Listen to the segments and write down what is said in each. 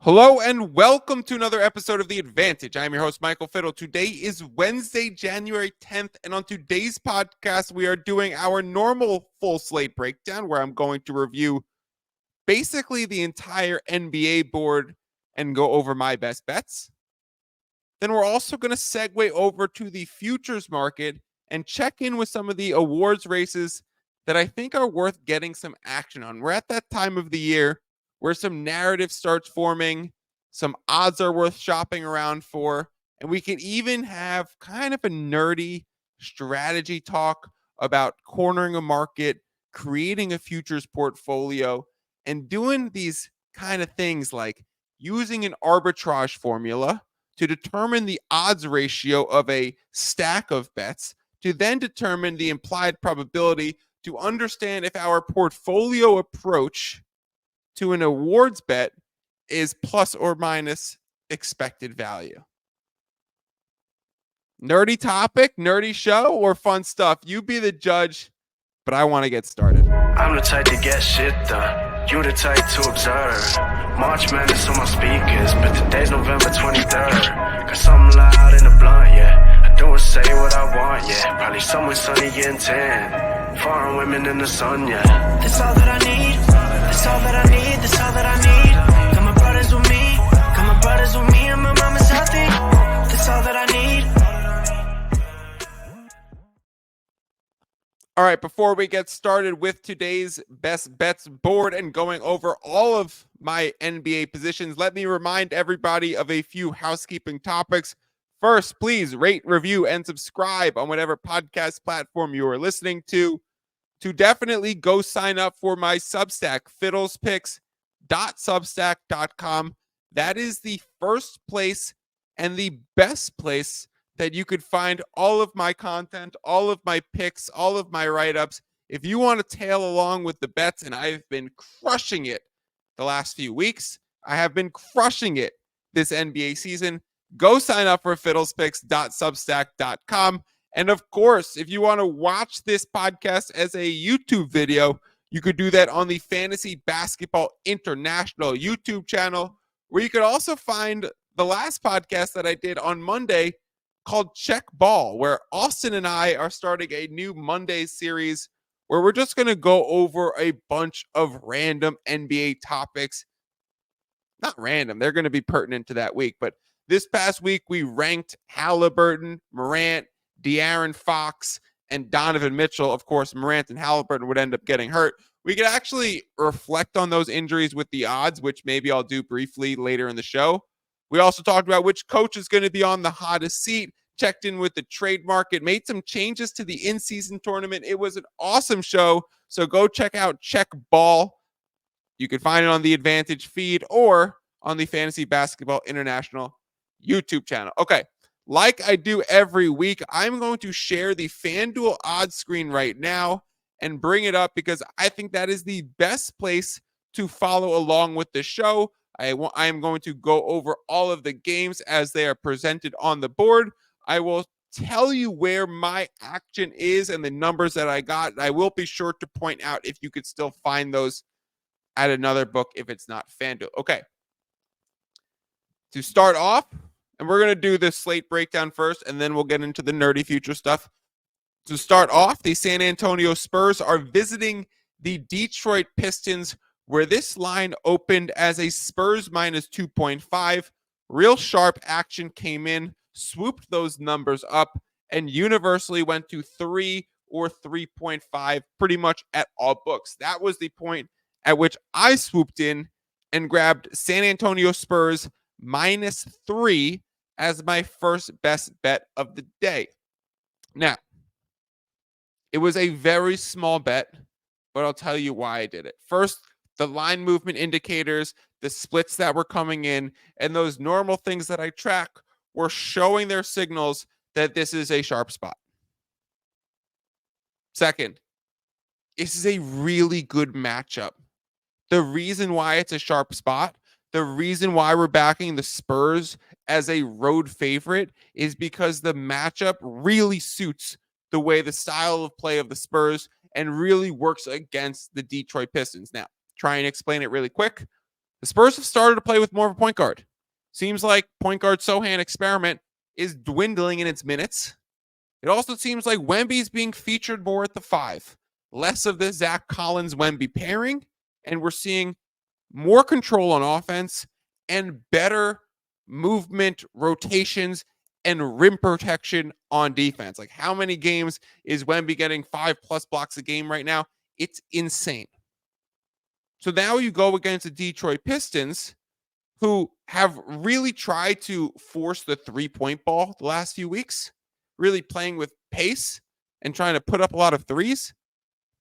Hello and welcome to another episode of The Advantage. I'm your host, Michael Fiddle. Today is Wednesday, January 10th, and on today's podcast, we are doing our normal full slate breakdown where I'm going to review basically the entire NBA board and go over my best bets. Then we're also going to segue over to the futures market and check in with some of the awards races that I think are worth getting some action on. We're at that time of the year where some narrative starts forming, some odds are worth shopping around for, and we can even have kind of a nerdy strategy talk about cornering a market, creating a futures portfolio, and doing these kind of things like using an arbitrage formula to determine the odds ratio of a stack of bets, to then determine the implied probability to understand if our portfolio approach to an awards bet is plus or minus expected value. Nerdy topic, nerdy show, or fun stuff? You be the judge, but I want to get started. I'm the type to get shit done. You the type to observe. March Madness on my speakers, but today's November 23rd. Got something loud in the blunt, yeah. I don't say what I want, yeah. Probably somewhere sunny and tan. Foreign women in the sun, yeah. That's all that I need. That's all that I need. That's all that I need. Got my brothers with me. Got my brothers with me, and my mama's healthy. That's all that I need. All right, before we get started with today's best bets board and going over all of my NBA positions, let me remind everybody of a few housekeeping topics. First, please rate, review, and subscribe on whatever podcast platform you are listening to. To definitely go sign up for my Substack, fiddlespicks.substack.com. That is the first place and the best place that you could find all of my content, all of my picks, all of my write-ups. If you want to tail along with the bets, and I've been crushing it the last few weeks, I have been crushing it this NBA season, go sign up for fiddlespicks.substack.com. And of course, if you want to watch this podcast as a YouTube video, you could do that on the Fantasy Basketball International YouTube channel, where you could also find the last podcast that I did on Monday called Check Ball, where Austin and I are starting a new Monday series where we're just going to go over a bunch of random NBA topics. Not random, they're going to be pertinent to that week, but this past week we ranked Halliburton, Morant, De'Aaron Fox, and Donovan Mitchell. Of course, Morant and Halliburton would end up getting hurt. We could actually reflect on those injuries with the odds, which maybe I'll do briefly later in the show. We also talked about which coach is going to be on the hottest seat, checked in with the trade market, made some changes to the in-season tournament. It was an awesome show, so go check out Check Ball. You can find it on the Advantage feed or on the Fantasy Basketball International YouTube channel. Okay, like I do every week, I'm going to share the FanDuel odds screen right now and bring it up because I think that is the best place to follow along with the show. I am going to go over all of the games as they are presented on the board. I will tell you where my action is and the numbers that I got. I will be sure to point out if you could still find those at another book if it's not FanDuel. Okay. To start off, and we're going to do this slate breakdown first, and then we'll get into the nerdy future stuff. To start off, the San Antonio Spurs are visiting the Detroit Pistons, where this line opened as a Spurs minus 2.5. Real sharp action came in, swooped those numbers up, and universally went to 3 or 3.5 pretty much at all books. That was the point at which I swooped in and grabbed San Antonio Spurs minus 3 as my first best bet of the day. Now, it was a very small bet, but I'll tell you why I did it. First, the line movement indicators, the splits that were coming in, and those normal things that I track were showing their signals that this is a sharp spot. Second, this is a really good matchup. The reason why it's a sharp spot, the reason why we're backing the Spurs as a road favorite is because the matchup really suits the way the style of play of the Spurs and really works against the Detroit Pistons. Now, try and explain it really quick. The Spurs have started to play with more of a point guard. Seems like point guard Sohan experiment is dwindling in its minutes. It also seems like Wemby's being featured more at the 5. Less of the Zach Collins-Wemby pairing, and we're seeing more control on offense and better movement, rotations, and rim protection on defense. Like, how many games is Wemby getting 5+ blocks a game right now? It's insane. So now you go against the Detroit Pistons, who have really tried to force the 3-point ball the last few weeks, really playing with pace and trying to put up a lot of threes,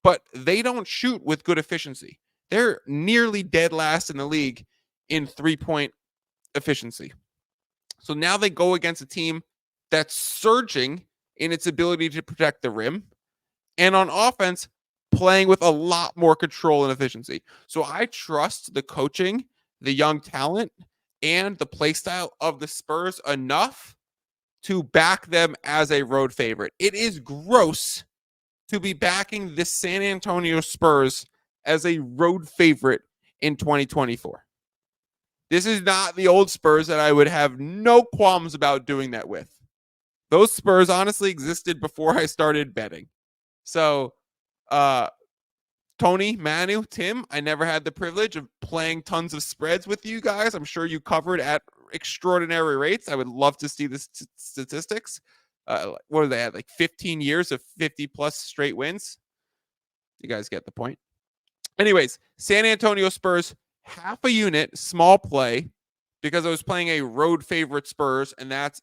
but they don't shoot with good efficiency. They're nearly dead last in the league in 3-point efficiency. So now they go against a team that's surging in its ability to protect the rim, and on offense, playing with a lot more control and efficiency. So I trust the coaching, the young talent, and the play style of the Spurs enough to back them as a road favorite. It is gross to be backing the San Antonio Spurs as a road favorite in 2024. This is not the old Spurs that I would have no qualms about doing that with. Those Spurs honestly existed before I started betting. So, Tony, Manu, Tim, I never had the privilege of playing tons of spreads with you guys. I'm sure you covered at extraordinary rates. I would love to see the statistics. What are they at? Like 15 years of 50+ straight wins. You guys get the point. Anyways, San Antonio Spurs, half a unit, small play, because I was playing a road favorite Spurs, and that's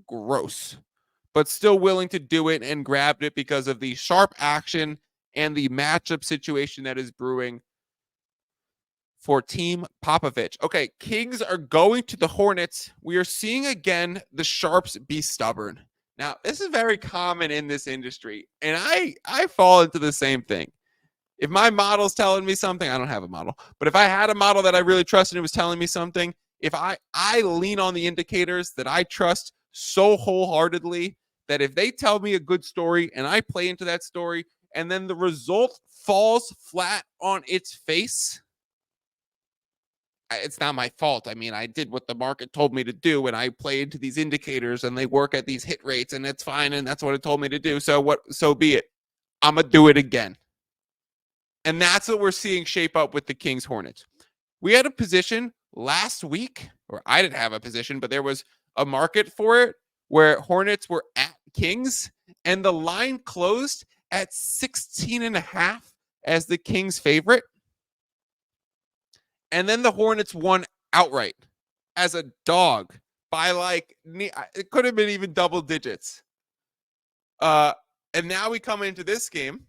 gross. But still willing to do it and grabbed it because of the sharp action and the matchup situation that is brewing for Team Popovich. Okay, Kings are going to the Hornets. We are seeing again the Sharps be stubborn. Now, this is very common in this industry, and I fall into the same thing. If my model's telling me something, I don't have a model, but if I had a model that I really trusted and it was telling me something, if I lean on the indicators that I trust so wholeheartedly that if they tell me a good story and I play into that story and then the result falls flat on its face, it's not my fault. I mean, I did what the market told me to do, and I play into these indicators and they work at these hit rates, and it's fine, and that's what it told me to do. So be it. I'm going to do it again. And that's what we're seeing shape up with the Kings Hornets. We had a position last week, or I didn't have a position, but there was a market for it where Hornets were at Kings, and the line closed at 16.5 as the Kings favorite. And then the Hornets won outright as a dog by it could have been even double digits. And now we come into this game.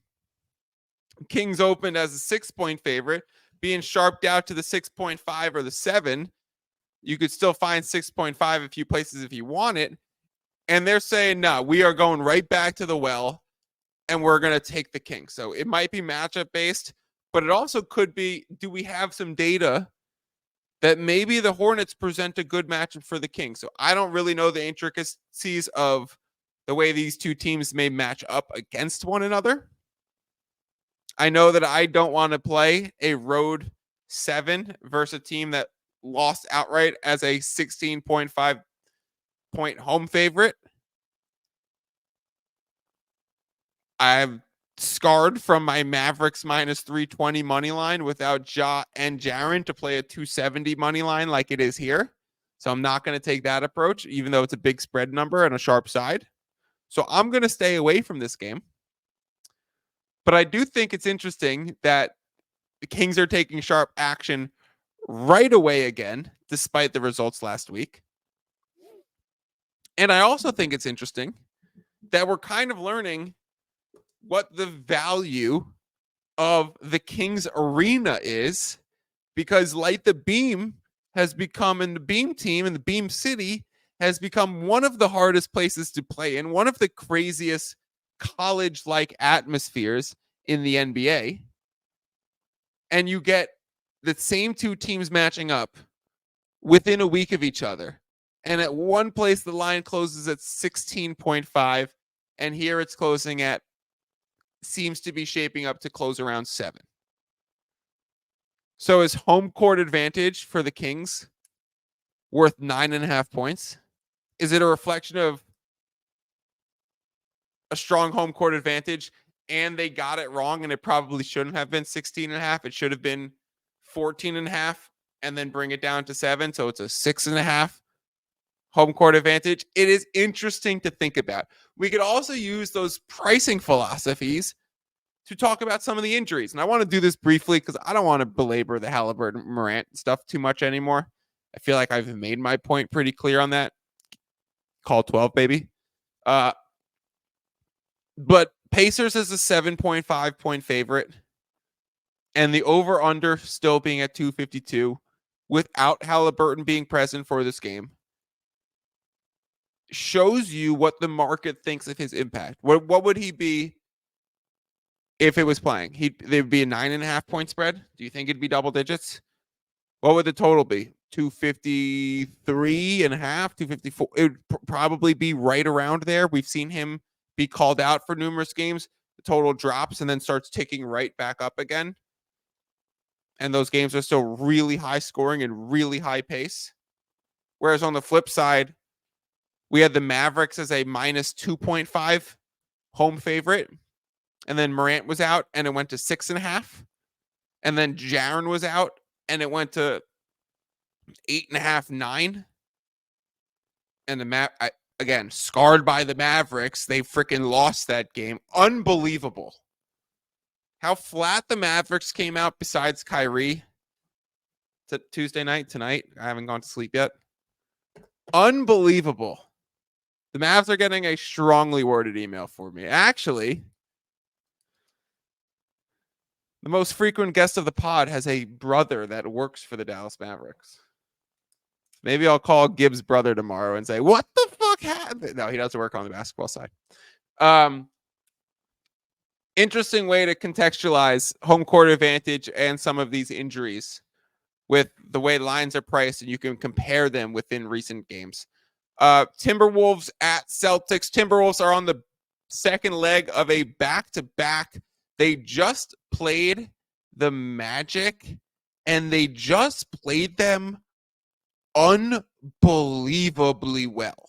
Kings opened as a 6-point favorite, being sharped out to the 6.5 or the 7. You could still find 6.5 a few places if you want it. And they're saying, no, we are going right back to the well, and we're going to take the Kings. So it might be matchup based, but it also could be, do we have some data that maybe the Hornets present a good matchup for the Kings? So I don't really know the intricacies of the way these two teams may match up against one another. I know that I don't want to play a road 7 versus a team that lost outright as a 16.5 point home favorite. I'm scarred from my Mavericks minus 320 money line without Ja and Jaren to play a 270 money line like it is here. So I'm not going to take that approach, even though it's a big spread number and a sharp side. So I'm going to stay away from this game. But I do think it's interesting that the Kings are taking sharp action right away again, despite the results last week. And I also think it's interesting that we're kind of learning what the value of the Kings arena is, because Light the Beam has become, and the Beam team and the Beam City has become one of the hardest places to play in, one of the craziest college-like atmospheres in the NBA. And you get the same two teams matching up within a week of each other. And at one place, the line closes at 16.5, and here it's closing at, seems to be shaping up to close around 7. So is home court advantage for the Kings worth 9.5 points? Is it a reflection of a strong home court advantage and they got it wrong and it probably shouldn't have been 16.5? It should have been 14.5 and then bring it down to 7. So it's a 6.5 home court advantage. It is interesting to think about. We could also use those pricing philosophies to talk about some of the injuries. And I want to do this briefly because I don't want to belabor the Halliburton Morant stuff too much anymore. I feel like I've made my point pretty clear on that. Call 12, baby. But Pacers is a 7.5 point favorite. And the over-under still being at 252 without Halliburton being present for this game shows you what the market thinks of his impact. What would he be if it was playing? There'd be a 9.5 point spread. Do you think it'd be double digits? What would the total be? 253.5, 254. It would probably be right around there. We've seen him be called out for numerous games. The total drops and then starts ticking right back up again. And those games are still really high scoring and really high pace. Whereas on the flip side, we had the Mavericks as a minus 2.5 home favorite. And then Morant was out and it went to 6.5. And then Jaren was out and it went to 8.5, 9. And again, scarred by the Mavericks, they freaking lost that game. Unbelievable. How flat the Mavericks came out besides Kyrie Tuesday night, tonight. I haven't gone to sleep yet. Unbelievable. The Mavs are getting a strongly worded email for me. Actually, the most frequent guest of the pod has a brother that works for the Dallas Mavericks. Maybe I'll call Gibbs' brother tomorrow and say, what the fuck happened? No, he doesn't work on the basketball side. Interesting way to contextualize home court advantage and some of these injuries with the way lines are priced, and you can compare them within recent games. Timberwolves at Celtics. Timberwolves are on the second leg of a back-to-back. They just played the Magic, and they just played them unbelievably well.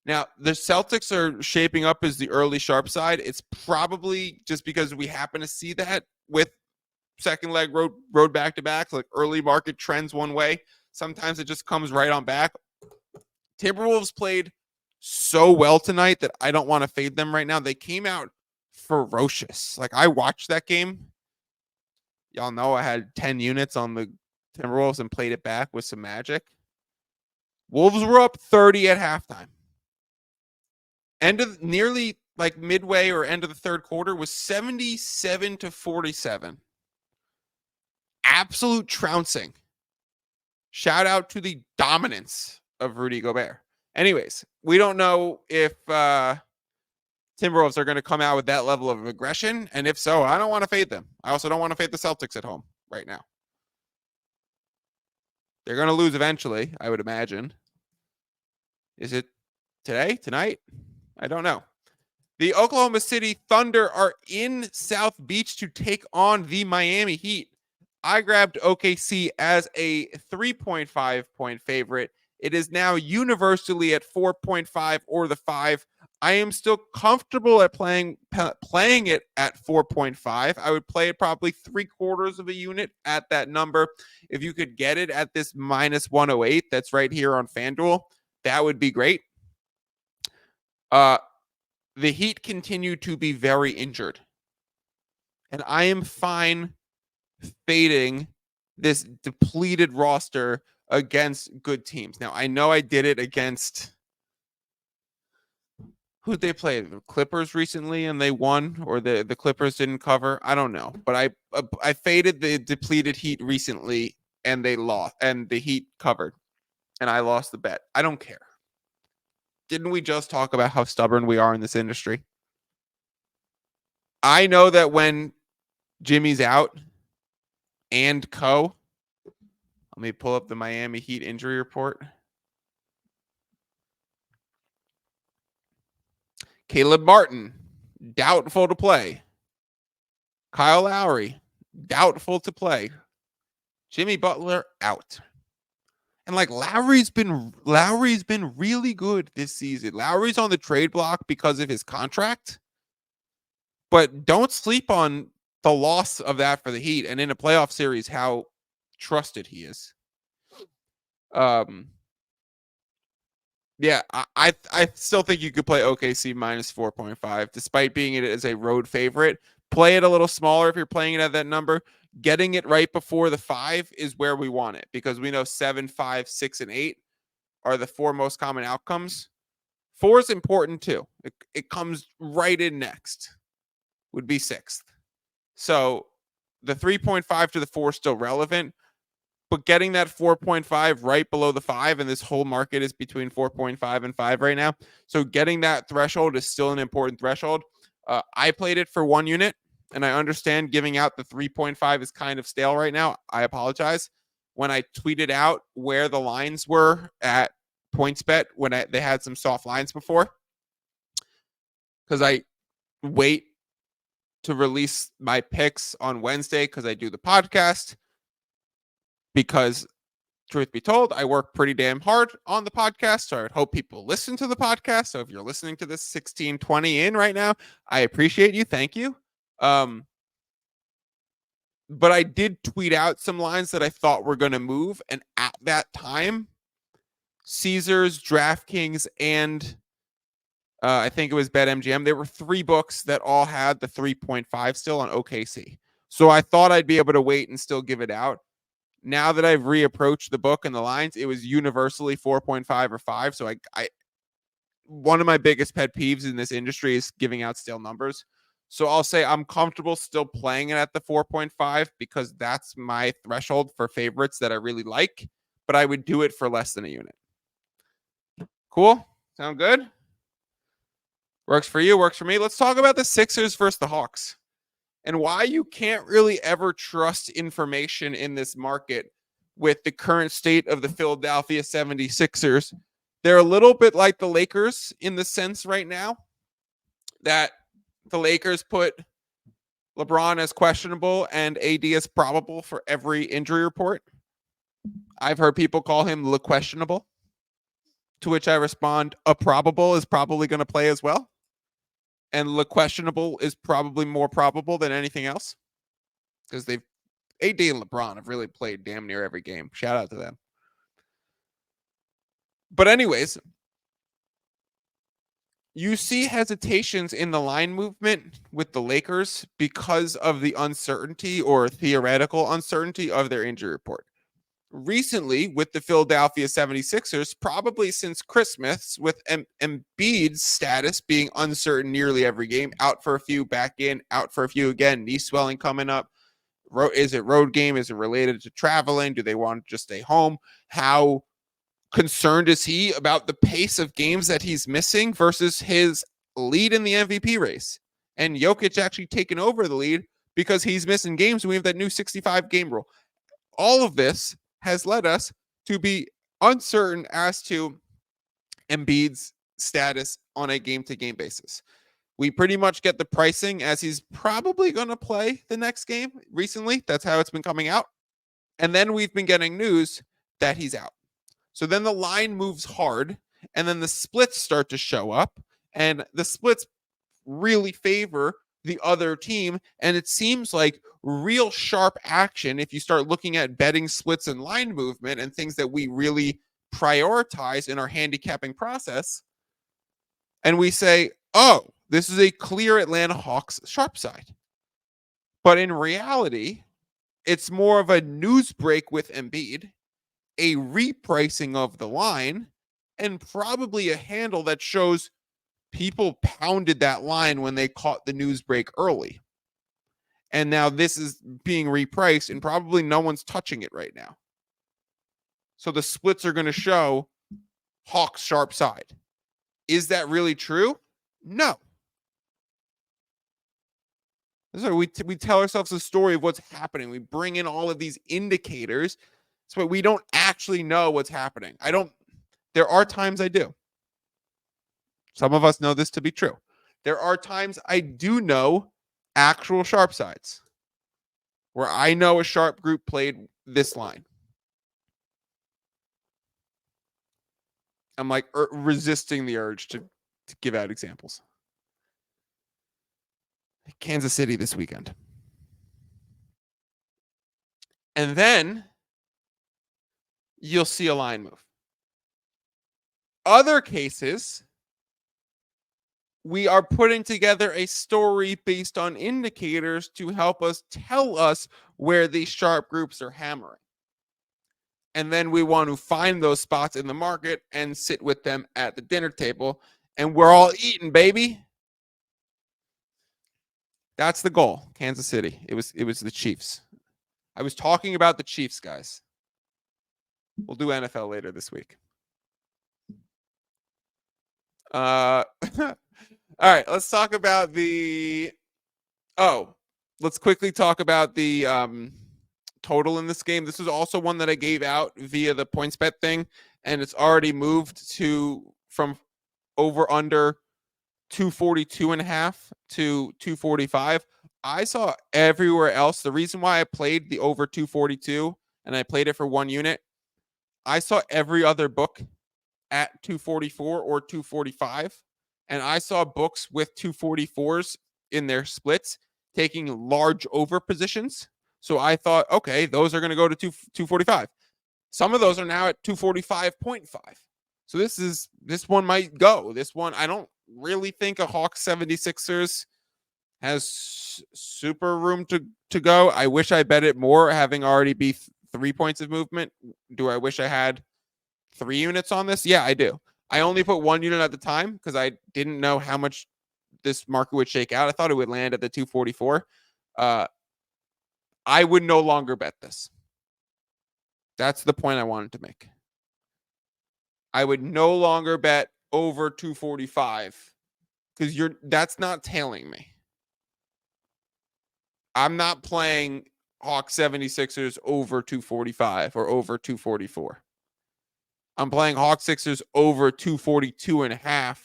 Now, the Celtics are shaping up as the early sharp side. It's probably just because we happen to see that with second leg road back-to-backs, like early market trends one way. Sometimes it just comes right on back. Timberwolves played so well tonight that I don't want to fade them right now. They came out ferocious. Like, I watched that game. Y'all know I had 10 units on the Timberwolves and played it back with some magic. Wolves were up 30 at halftime. Nearly like midway or end of the third quarter was 77-47. Absolute trouncing. Shout out to the dominance of Rudy Gobert. Anyways, we don't know if Timberwolves are going to come out with that level of aggression. And if so, I don't want to fade them. I also don't want to fade the Celtics at home right now. They're going to lose eventually, I would imagine. Is it today? Tonight? I don't know. The Oklahoma City Thunder are in South Beach to take on the Miami Heat. I grabbed OKC as a 3.5 point favorite. It is now universally at 4.5 or the 5. I am still comfortable at playing it at 4.5. I would play it probably 3/4 of a unit at that number. If you could get it at this minus 108 that's right here on FanDuel, that would be great. The Heat continue to be very injured. And I am fine fading this depleted roster against good teams. Now, I know I did it against who'd they play? The Clippers recently and they won, or the Clippers didn't cover. I don't know. But I faded the depleted Heat recently and they lost, and the Heat covered. And I lost the bet. I don't care. Didn't we just talk about how stubborn we are in this industry? I know that when Jimmy's out and let me pull up the Miami Heat injury report. Caleb Martin, doubtful to play. Kyle Lowry, doubtful to play. Jimmy Butler out. And like Lowry's been really good this season. Lowry's on the trade block because of his contract. But don't sleep on the loss of that for the Heat and in a playoff series how trusted he is. Yeah, I still think you could play OKC minus 4.5 despite being it as a road favorite. Play it a little smaller if you're playing it at that number. Getting it right before the 5 is where we want it because we know 7, 5, 6, and 8 are the 4 most common outcomes. 4 is important too. It comes right in next. Would be 6th. So the 3.5 to the 4 is still relevant, but getting that 4.5 right below the 5, and this whole market is between 4.5 and 5 right now. So getting that threshold is still an important threshold. I played it for 1 unit, and I understand giving out the 3.5 is kind of stale right now. I apologize. When I tweeted out where the lines were at PointsBet when they had some soft lines before, because I wait to release my picks on Wednesday because I do the podcast. Because truth be told, I work pretty damn hard on the podcast. So I would hope people listen to the podcast. So if you're listening to this 16:20 in right now, I appreciate you. Thank you. But I did tweet out some lines that I thought were going to move. And at that time, Caesars, DraftKings, and I think it was BetMGM. There were 3 books that all had the 3.5 still on OKC. So I thought I'd be able to wait and still give it out. Now that I've reapproached the book and the lines, it was universally 4.5 or 5. So I one of my biggest pet peeves in this industry is giving out stale numbers. So I'll say I'm comfortable still playing it at the 4.5 because that's my threshold for favorites that I really like, but I would do it for less than a unit. Cool? Sound good? Works for you, works for me. Let's talk about the Sixers versus the Hawks and why you can't really ever trust information in this market with the current state of the Philadelphia 76ers. They're a little bit like the Lakers in the sense right now that the Lakers put LeBron as questionable and AD as probable for every injury report. I've heard people call him Le Questionable, to which I respond, a probable is probably going to play as well. And Le Questionable is probably more probable than anything else because AD and LeBron have really played damn near every game. Shout out to them. But anyways, you see hesitations in the line movement with the Lakers because of the uncertainty or theoretical uncertainty of their injury report. Recently, with the Philadelphia 76ers, probably since Christmas, with Embiid's status being uncertain nearly every game, out for a few, back in, out for a few again, knee swelling coming up. Is it road game? Is it related to traveling? Do they want to just stay home? How concerned is he about the pace of games that he's missing versus his lead in the MVP race? And Jokic actually taking over the lead because he's missing games. We have that new 65 game rule. All of this has led us to be uncertain as to Embiid's status on a game-to-game basis. We pretty much get the pricing as he's probably going to play the next game recently. That's how it's been coming out. And then we've been getting news that he's out. So then the line moves hard, and then the splits start to show up, and the splits really favor the other team, and it seems like real sharp action if you start looking at betting splits and line movement and things that we really prioritize in our handicapping process. And we say, oh, this is a clear Atlanta Hawks sharp side. But in reality, it's more of a news break with Embiid, a repricing of the line, and probably a handle that shows people pounded that line when they caught the news break early. And now this is being repriced and probably no one's touching it right now. So the splits are going to show Hawks sharp side. Is that really true? No. So we tell ourselves a story of what's happening. We bring in all of these indicators. So we don't actually know what's happening. There are times I do. Some of us know this to be true. There are times I do know actual sharp sides where I know a sharp group played this line. I'm like resisting the urge to give out examples. Kansas City this weekend. And then you'll see a line move. Other cases, we are putting together a story based on indicators to help us tell us where these sharp groups are hammering. And then we want to find those spots in the market and sit with them at the dinner table. And we're all eating, baby. That's the goal. Kansas City. It was the Chiefs. I was talking about the Chiefs, guys. We'll do NFL later this week. All right, let's talk about let's quickly talk about the total in this game. This is also one that I gave out via the PointsBet thing, and it's already moved from over under 242.5 to 245. I saw everywhere else. The reason why I played the over 242 and I played it for one unit, I saw every other book at 244 or 245, and I saw books with 244s in their splits taking large over positions. So I thought, okay, those are going to go to 245. Some of those are now at 245.5. So this one might go. This one, I don't really think a Hawks 76ers has super room to go. I wish I bet it more, having already be 3 points of movement. Do I wish I had 3 units on this? Yeah, I do. I only put 1 unit at the time because I didn't know how much this market would shake out. I thought it would land at the 244. I would no longer bet this. That's the point I wanted to make. I would no longer bet over 245 because that's not tailing me. I'm not playing Hawks 76ers over 245 or over 244. I'm playing Hawks Sixers over 242.5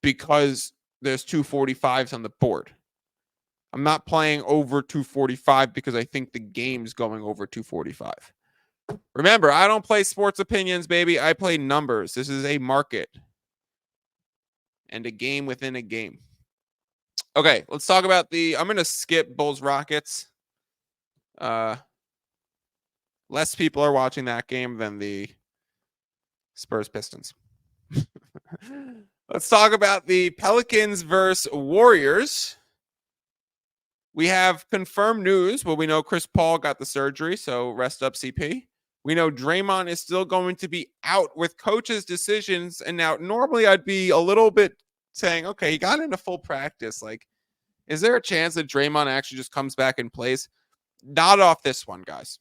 because there's 245s on the board. I'm not playing over 245 because I think the game's going over 245. Remember, I don't play sports opinions, baby. I play numbers. This is a market and a game within a game. Okay, let's talk about I'm going to skip Bulls Rockets. Less people are watching that game than the Spurs Pistons. Let's talk about the Pelicans versus Warriors. We have confirmed news. Well, we know Chris Paul got the surgery, so rest up, CP. We know Draymond is still going to be out with coaches' decisions. And now, normally I'd be a little bit saying, okay, he got into full practice. Like, is there a chance that Draymond actually just comes back and plays? Not off this one, guys.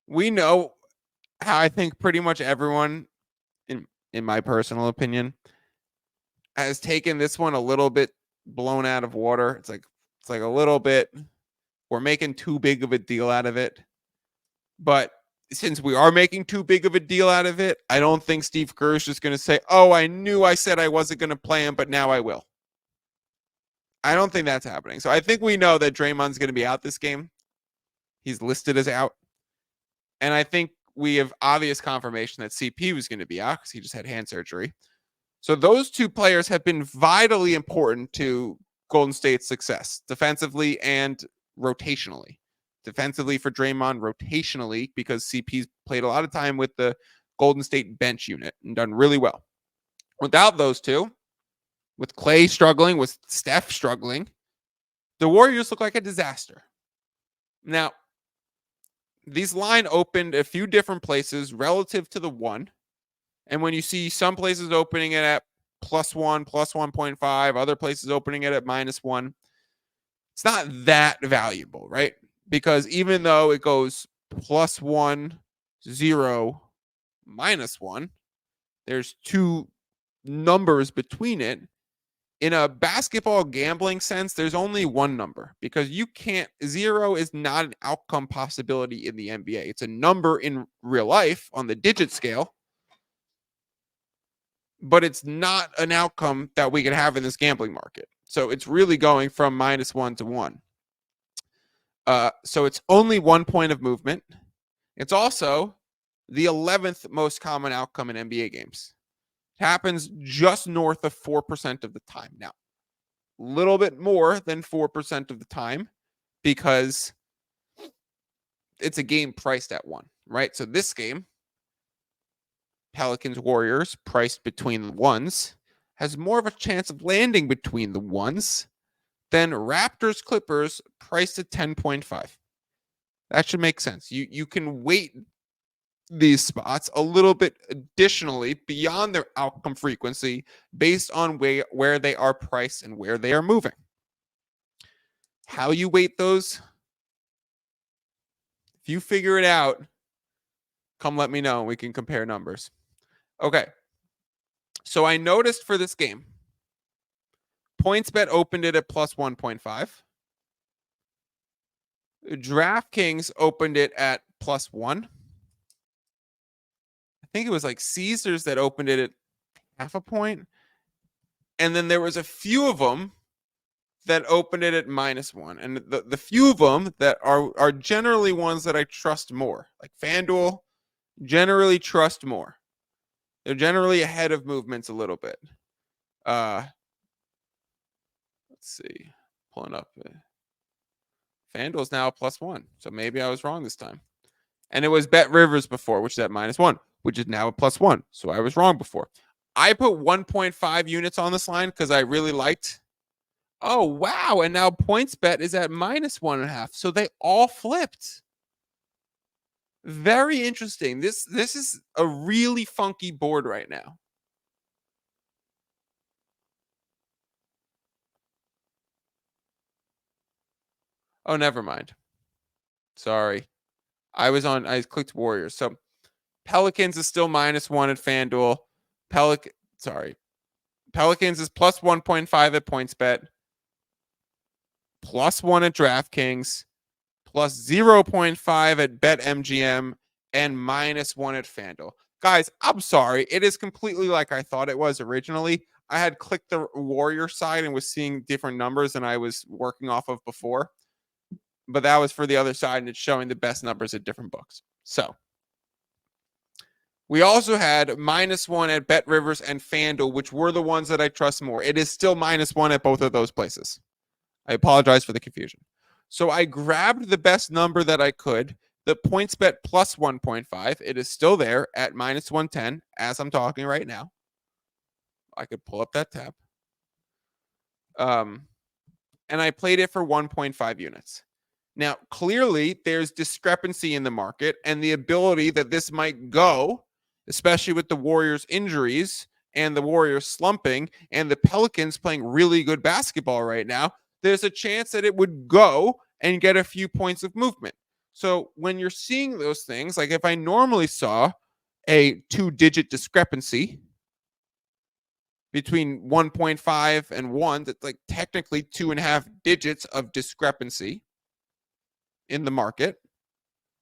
We know how I think pretty much everyone, in my personal opinion, has taken this one a little bit blown out of water. It's like a little bit, we're making too big of a deal out of it. But since we are making too big of a deal out of it, I don't think Steve Kerr is just going to say, oh, I knew I said I wasn't going to play him, but now I will. I don't think that's happening. So I think we know that Draymond's going to be out this game. He's listed as out. And I think we have obvious confirmation that CP was going to be out because he just had hand surgery. So those two players have been vitally important to Golden State's success, defensively and rotationally. Defensively for Draymond, rotationally because CP's played a lot of time with the Golden State bench unit and done really well. Without those two, with Clay struggling, with Steph struggling, the Warriors look like a disaster. Now, these line opened a few different places relative to the one. And when you see some places opening it at +1, +1.5, other places opening it at -1, it's not that valuable, right? Because even though it goes +1, 0, -1, there's two numbers between it. In a basketball gambling sense, there's only one number because 0 is not an outcome possibility in the NBA. It's a number in real life on the digit scale, but it's not an outcome that we can have in this gambling market. So it's really going from -1 to 1. So it's only 1 point of movement. It's also the 11th most common outcome in NBA games. It happens just north of 4% of the time. Now, a little bit more than 4% of the time because it's a game priced at 1, right? So this game, Pelicans Warriors, priced between the ones, has more of a chance of landing between the ones than Raptors Clippers, priced at 10.5. That should make sense. You can weight these spots a little bit additionally beyond their outcome frequency based on where they are priced and where they are moving. How you weight those, if you figure it out, come let me know and we can compare numbers. Okay. So I noticed for this game, PointsBet opened it at plus 1.5. DraftKings opened it at plus 1. I think it was like Caesars that opened it at half a point. And then there was a few of them that opened it at -1. And the few of them that are generally ones that I trust more. Like FanDuel, generally trust more. They're generally ahead of movements a little bit. Let's see. Pulling up. FanDuel's now plus 1. So maybe I was wrong this time. And it was Bet Rivers before, which is at -1, which is now a plus 1. So I was wrong before. I put 1.5 units on this line because I really liked. Oh, wow. And now PointsBet is at -1.5. So they all flipped. Very interesting. This is a really funky board right now. Oh, never mind. Sorry. I clicked Warriors. So Pelicans is still -1 at FanDuel. Pelicans is plus 1.5 at PointsBet. Plus 1 at DraftKings. Plus 0.5 at BetMGM. And -1 at FanDuel. Guys, I'm sorry. It is completely like I thought it was originally. I had clicked the Warrior side and was seeing different numbers than I was working off of before. But that was for the other side, and it's showing the best numbers at different books. So we also had -1 at Bet Rivers and FanDuel, which were the ones that I trust more. It is still -1 at both of those places. I apologize for the confusion. So I grabbed the best number that I could, the PointsBet plus 1.5. It is still there at -110 as I'm talking right now. I could pull up that tab. And I played it for 1.5 units. Now, clearly, there's discrepancy in the market and the ability that this might go, especially with the Warriors' injuries and the Warriors slumping and the Pelicans playing really good basketball right now. There's a chance that it would go and get a few points of movement. So when you're seeing those things, like if I normally saw a 2-digit discrepancy between 1.5 and 1, that's like technically 2.5 digits of discrepancy in the market.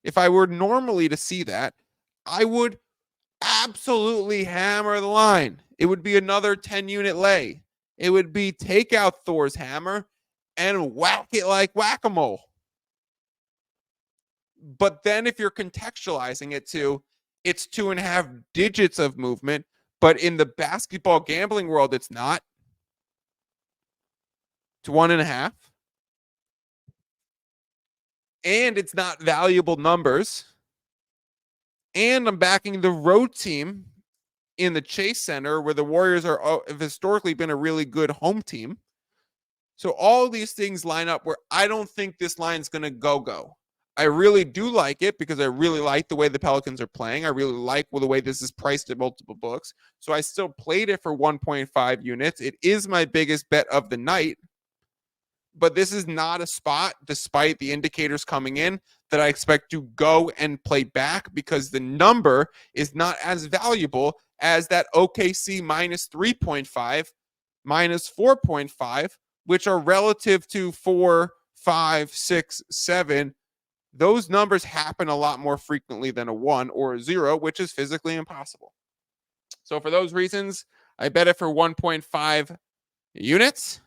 If I were normally to see that, I would absolutely hammer the line. It would be another 10-unit lay. It would be take out Thor's hammer and whack it like whack-a-mole. But then if you're contextualizing it to it's 2.5 digits of movement, but in the basketball gambling world, it's not. It's 1.5. And it's not valuable numbers. And I'm backing the road team in the Chase Center where the Warriors have historically been a really good home team. So all these things line up where I don't think this line's going to go. I really do like it because I really like the way the Pelicans are playing. I really like the way this is priced at multiple books. So I still played it for 1.5 units. It is my biggest bet of the night. But this is not a spot, despite the indicators coming in, that I expect to go and play back because the number is not as valuable as that OKC -3.5, -4.5, which are relative to 4, 5, 6, 7. Those numbers happen a lot more frequently than a 1 or a 0, which is physically impossible. So for those reasons, I bet it for 1.5 units.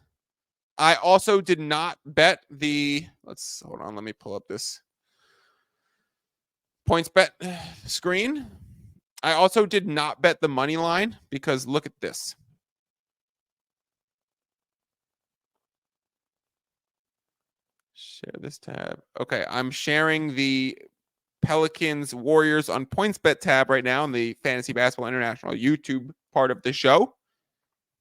I also did not bet hold on, let me pull up this points bet screen. I also did not bet the money line because look at this. Share this tab. Okay, I'm sharing the Pelicans Warriors on points bet tab right now on the Fantasy Basketball International YouTube part of the show.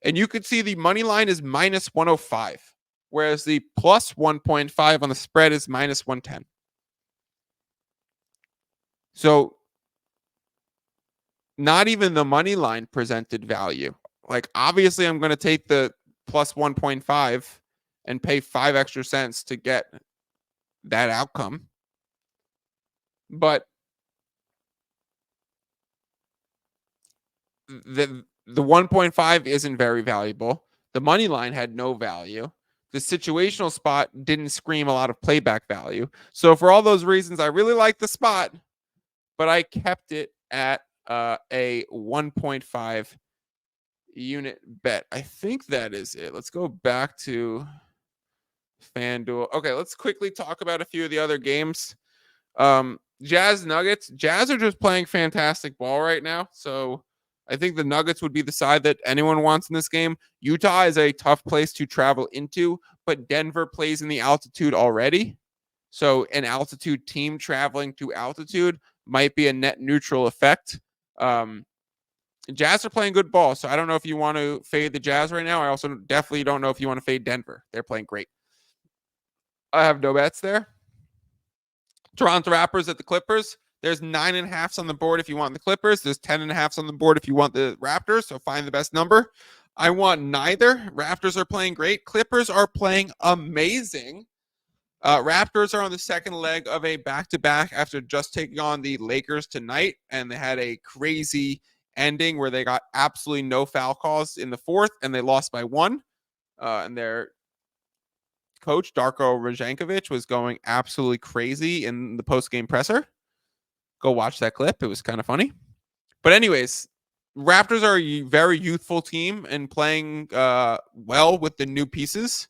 And you could see the money line is minus 105, whereas the plus 1.5 on the spread is minus 110. So not even the money line presented value. Like, obviously, I'm going to take the plus 1.5 and pay 5 extra cents to get that outcome. But the 1.5 isn't very valuable. The money line had no value. The situational spot didn't scream a lot of playback value. So for all those reasons, I really like the spot, but I kept it at a 1.5 unit bet. I think that is it. Let's go back to FanDuel. Okay, let's quickly talk about a few of the other games. Jazz Nuggets. Jazz are just playing fantastic ball right now. So I think the Nuggets would be the side that anyone wants in this game. Utah is a tough place to travel into, but Denver plays in the altitude already. So an altitude team traveling to altitude might be a net neutral effect. Jazz are playing good ball, so I don't know if you want to fade the Jazz right now. I also definitely don't know if you want to fade Denver. They're playing great. I have no bets there. Toronto Raptors at the Clippers. There's 9.5s on the board if you want the Clippers. There's 10.5s on the board if you want the Raptors. So find the best number. I want neither. Raptors are playing great. Clippers are playing amazing. Raptors are on the second leg of a back-to-back after just taking on the Lakers tonight, and they had a crazy ending where they got absolutely no foul calls in the fourth, and they lost by 1. And their coach, Darko Rajankovic, was going absolutely crazy in the post-game presser. Go watch that clip. It was kind of funny. But anyways, Raptors are a very youthful team and playing well with the new pieces.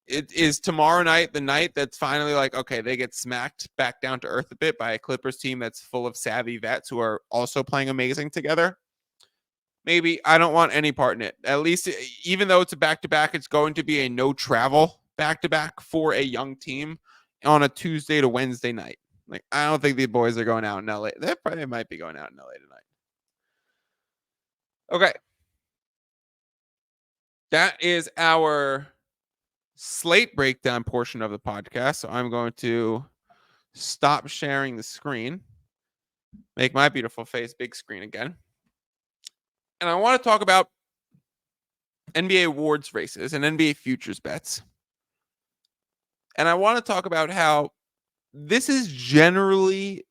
It is tomorrow night, the night that's finally like, okay, they get smacked back down to earth a bit by a Clippers team that's full of savvy vets who are also playing amazing together. Maybe I don't want any part in it. At least, even though it's a back-to-back, it's going to be a no-travel back-to-back for a young team on a Tuesday to Wednesday night. Like, I don't think the boys are going out in LA. They probably might be going out in LA tonight. Okay. That is our slate breakdown portion of the podcast. So I'm going to stop sharing the screen, make my beautiful face big screen again. And I want to talk about NBA awards races and NBA futures bets. And I want to talk about how this is generally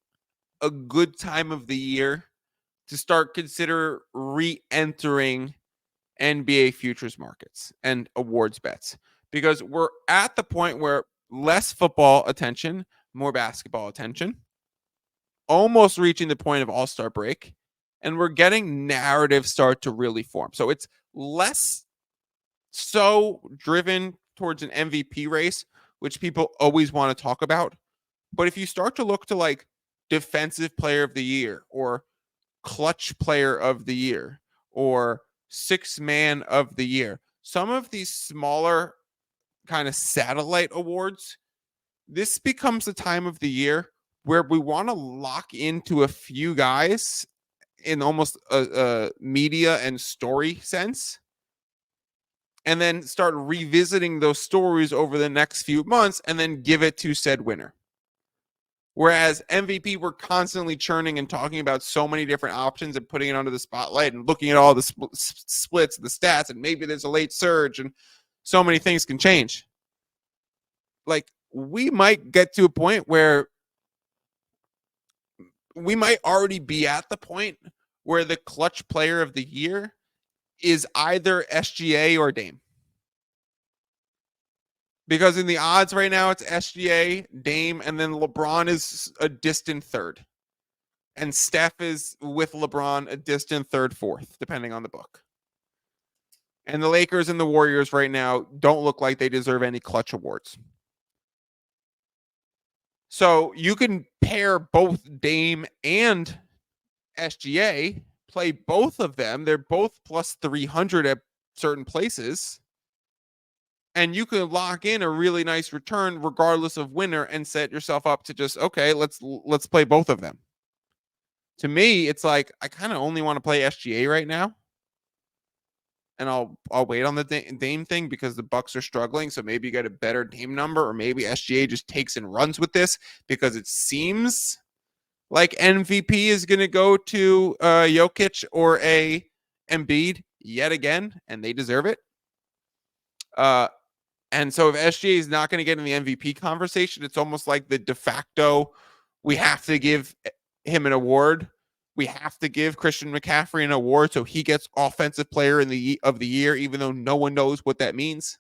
a good time of the year to start consider re-entering NBA futures markets and awards bets, because we're at the point where less football attention, more basketball attention, almost reaching the point of All-Star break, and we're getting narratives start to really form. So it's less so driven towards an MVP race, which people always want to talk about. But if you start to look to like defensive player of the year or clutch player of the year or sixth man of the year, some of these smaller kind of satellite awards, this becomes the time of the year where we want to lock into a few guys in almost a media and story sense, and then start revisiting those stories over the next few months and then give it to said winner. Whereas MVP, we're constantly churning and talking about so many different options and putting it under the spotlight and looking at all the splits, the stats, and maybe there's a late surge and so many things can change. Like, we might get to a point where we might already be at the point where the clutch player of the year is either SGA or Dame. Because in the odds right now, it's SGA, Dame, and then LeBron is a distant third. And Steph is with LeBron a distant third, fourth, depending on the book. And the Lakers and the Warriors right now don't look like they deserve any clutch awards. So you can pair both Dame and SGA, play both of them. They're both plus 300 at certain places. And you can lock in a really nice return regardless of winner and set yourself up to just, okay, let's play both of them. To me, it's like I kind of only want to play SGA right now. And I'll wait on the Dame thing because the Bucks are struggling. So maybe you get a better Dame number, or maybe SGA just takes and runs with this because it seems like MVP is going to go to Jokic or a Embiid yet again, and they deserve it. And so if SGA is not going to get in the MVP conversation, it's almost like the de facto, we have to give him an award. We have to give Christian McCaffrey an award so he gets offensive player of the year, even though no one knows what that means.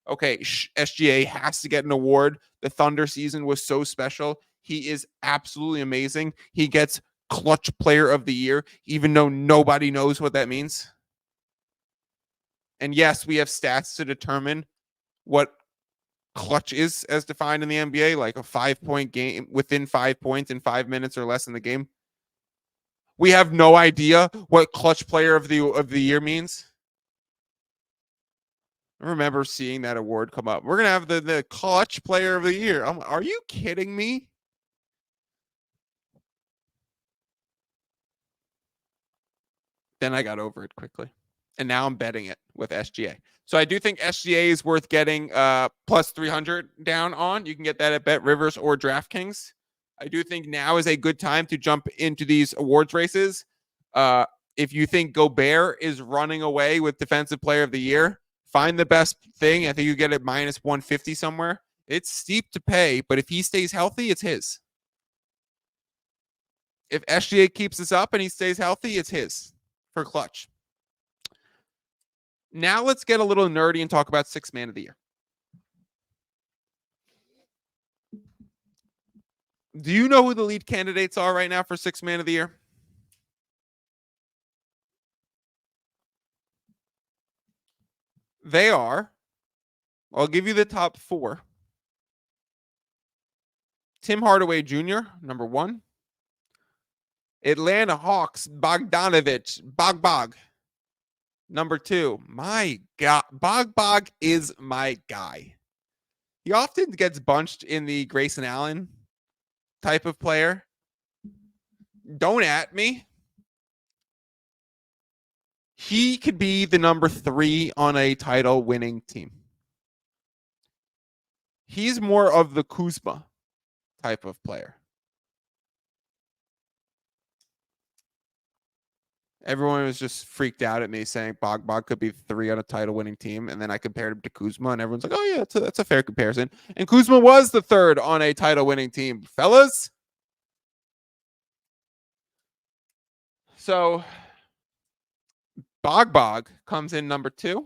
Okay, SGA has to get an award. The Thunder season was so special. He is absolutely amazing. He gets clutch player of the year, even though nobody knows what that means. And yes, we have stats to determine what clutch is as defined in the NBA, like a 5-point game within 5 points in 5 minutes or less in the game. We have no idea what clutch player of the year means. I remember seeing that award come up. We're gonna have the clutch player of the year. Are you kidding me? Then I got over it quickly. And now I'm betting it with SGA. So I do think SGA is worth getting plus 300 down on. You can get that at Bet Rivers or DraftKings. I do think now is a good time to jump into these awards races. If you think Gobert is running away with Defensive Player of the Year, find the best thing. I think you get it minus 150 somewhere. It's steep to pay, but if he stays healthy, it's his. If SGA keeps this up and he stays healthy, it's his for clutch. Now let's get a little nerdy and talk about Sixth Man of the Year. Do you know who the lead candidates are right now for Sixth Man of the Year? They are, I'll give you the top 4. Tim Hardaway Jr., number 1. Atlanta Hawks, Bogdanovich, Bog. Number 2, my God, Bog is my guy. He often gets bunched in the Grayson Allen type of player. Don't at me. He could be the number 3 on a title winning team. He's more of the Kuzma type of player. Everyone was just freaked out at me saying Bog could be 3 on a title winning team. And then I compared him to Kuzma, and everyone's like, oh, yeah, that's a fair comparison. And Kuzma was the 3rd on a title winning team. Fellas. So Bog comes in number 2.